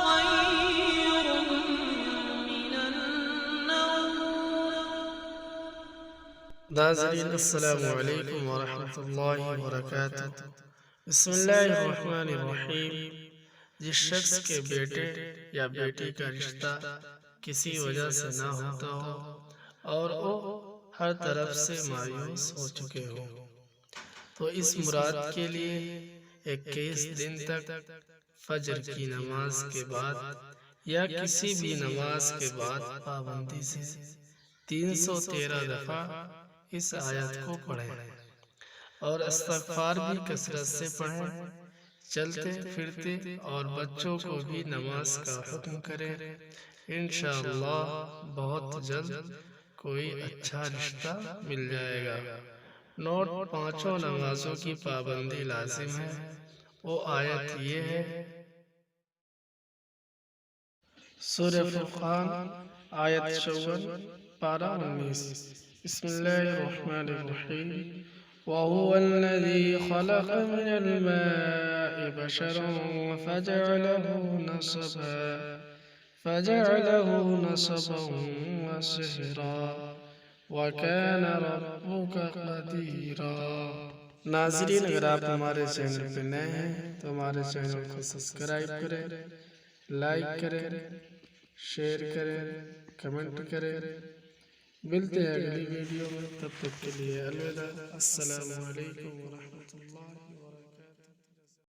خير من النوم. ناظرین السلام علیکم ورحمۃ اللہ وبرکاتہ۔ بسم اللہ الرحمن الرحیم۔ جس شخص کے بیٹے یا بیٹی کا رشتہ کسی وجہ سے نہ ہوتا ہو اور وہ ہر طرف سے مایوس ہو چکے ہو تو اس مراد کے لیے 21 دن تک فجر کی نماز کے بعد یا کسی بھی نماز کے بعد پابندی سے 313 دفعہ اس آیت کو پڑھیں اور استغفار بھی کثرت سے پڑھیں۔ چلتے پھرتے اور بچوں کو بھی نماز کا حکم کریں۔ انشاءاللہ بہت جلد کوئی اچھا رشتہ مل جائے گا۔ نوٹ: 5 نمازوں کی پابندی لازم ہے۔ وہ آیت یہ ہے: سورہ فرقان آیت 54 پارہ 19۔ بسم اللہ الرحمن الرحیم۔ وَهُوَ الَّذِي خَلَقَ مِنَ الْمَاءِ بَشَرًا فَجَعَلَهُ نَسَبًا وَصِهْرًا وَكَانَ رَبُّكَ قَدِيرًا۔ ناظرین، اگر آپ ہمارے چینل پہ نئے ہیں تو ہمارے چینل کو سبسکرائب کریں، لائک کریں، شیئر کریں، کمنٹ کریں۔ ملتے ہیں اگلی ویڈیو میں، تب تک کے لیے الوداع۔ السلام علیکم ورحمۃ اللہ۔